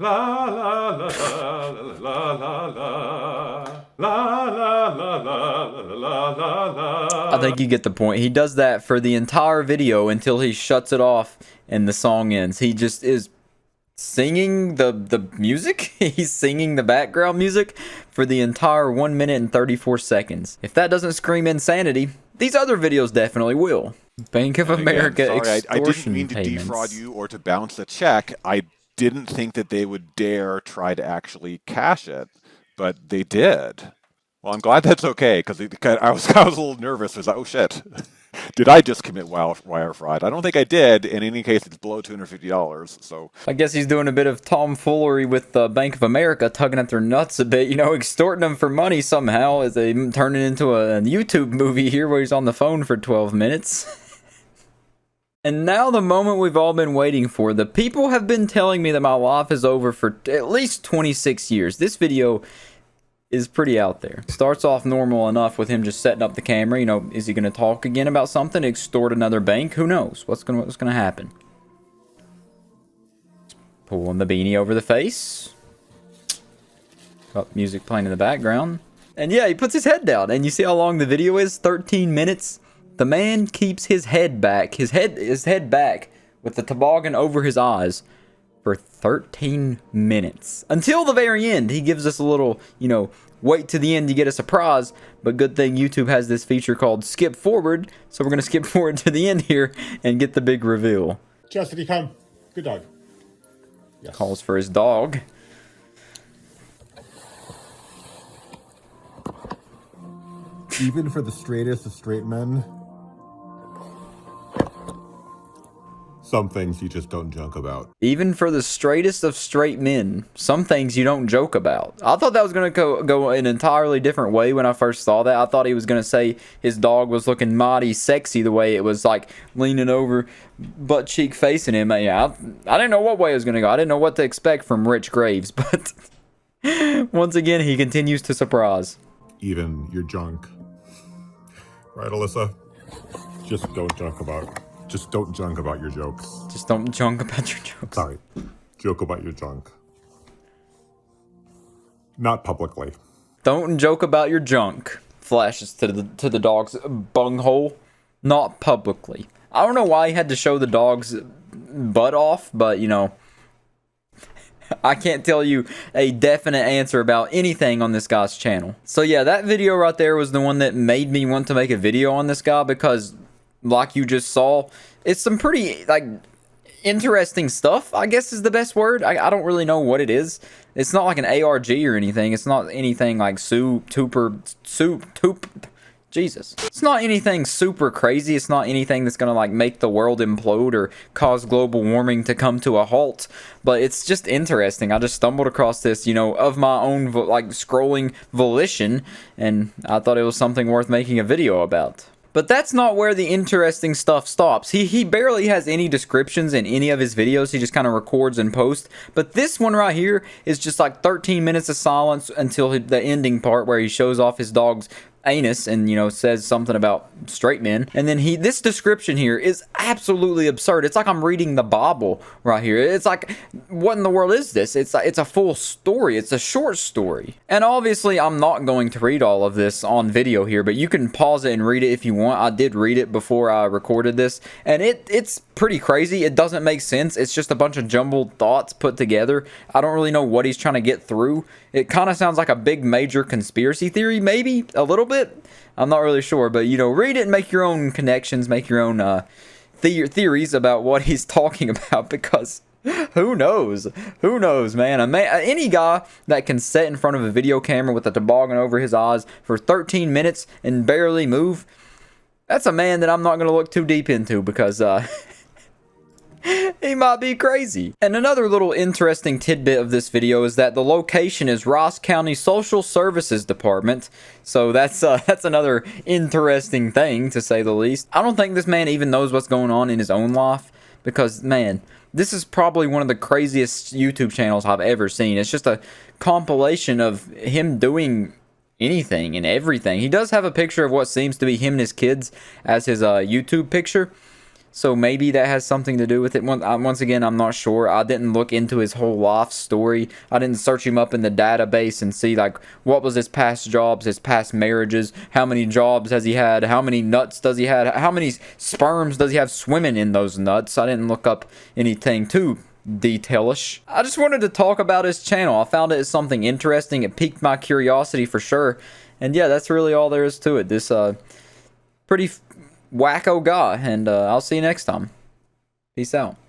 La la la la la la la la la la la la la la. I think you get the point. He does that for the entire video until he shuts it off and the song ends. He just is singing the music. He's singing the background music for the entire 1 minute and 34 seconds. If that doesn't scream insanity, these other videos definitely will. Bank of America Sorry, I didn't extortion mean to payments. defraud you or to bounce a check. I didn't think that they would dare try to actually cash it, but they did. Well, I'm glad that's okay, because I was a little nervous. I was like, oh shit, did I just commit wire fraud? I don't think I did. In any case, it's below $250. So I guess he's doing a bit of tomfoolery with Bank of America, tugging at their nuts a bit, you know, extorting them for money somehow as they turn it into a YouTube movie here where he's on the phone for 12 minutes. And now the moment we've all been waiting for. The people have been telling me that my life is over for at least 26 years. This video is pretty out there. Starts off normal enough with him just setting up the camera. You know, is he going to talk again about something? Extort another bank? Who knows? What's going to happen? Pulling the beanie over the face. Got music playing in the background. And yeah, he puts his head down. And you see how long the video is? 13 minutes. The man keeps his head back. His head back with the toboggan over his eyes for 13 minutes. Until the very end, he gives us a little, you know, wait to the end to get a surprise. But good thing YouTube has this feature called skip forward. So we're going to skip forward to the end here and get the big reveal. Chastity, come. Good dog. Yes. Calls for his dog. Even for the straightest of straight men, some things you just don't joke about. Even for the straightest of straight men, some things you don't joke about. I thought that was going to go an entirely different way when I first saw that. I thought he was going to say his dog was looking mighty sexy the way it was like leaning over, butt cheek facing him. Yeah, I didn't know what way it was going to go. I didn't know what to expect from Rich Graves, but once again, he continues to surprise. Even your junk. Right, Alyssa? Just don't junk about your jokes. Just don't junk about your jokes. Sorry. Joke about your junk. Not publicly. Don't joke about your junk. Flashes to the dog's bunghole. Not publicly. I don't know why he had to show the dog's butt off, but you know, I can't tell you a definite answer about anything on this guy's channel. So yeah, that video right there was the one that made me want to make a video on this guy because, like you just saw, it's some pretty, like, interesting stuff, I guess is the best word. I don't really know what it is. It's not like an ARG or anything. It's not anything like Jesus. It's not anything super crazy. It's not anything that's gonna like make the world implode or cause global warming to come to a halt. But it's just interesting. I just stumbled across this, you know, of my own like scrolling volition, and I thought it was something worth making a video about. But that's not where the interesting stuff stops. He barely has any descriptions in any of his videos. He just kind of records and posts. But this one right here is just like 13 minutes of silence until the ending part where he shows off his dog's anus and, you know, says something about straight men. And then this description here is absolutely absurd. It's like I'm reading the Bible right here. It's like, what in the world is this? It's a full story. It's a short story. And obviously I'm not going to read all of this on video here, but you can pause it and read it if you want. I did read it before I recorded this, and it's pretty crazy. It doesn't make sense. It's just a bunch of jumbled thoughts put together. I don't really know what he's trying to get through. It kind of sounds like a big major conspiracy theory, maybe a little bit. I'm not really sure, but you know, read it and make your own connections, make your own theories about what he's talking about, because who knows? Who knows, man? Any guy that can sit in front of a video camera with a toboggan over his eyes for 13 minutes and barely move, that's a man that I'm not going to look too deep into, because he might be crazy. And another little interesting tidbit of this video is that the location is Ross County Social Services Department. So that's another interesting thing, to say the least. I don't think this man even knows what's going on in his own life, because, man, this is probably one of the craziest YouTube channels I've ever seen. It's just a compilation of him doing anything and everything. He does have a picture of what seems to be him and his kids as his YouTube picture. So maybe that has something to do with it. Once again, I'm not sure. I didn't look into his whole life story. I didn't search him up in the database and see like what was his past jobs, his past marriages, how many jobs has he had, how many nuts does he have, how many sperms does he have swimming in those nuts. I didn't look up anything too detailish. I just wanted to talk about his channel. I found it as something interesting. It piqued my curiosity for sure. And yeah, that's really all there is to it. This pretty wacko guy, and I'll see you next time. Peace out.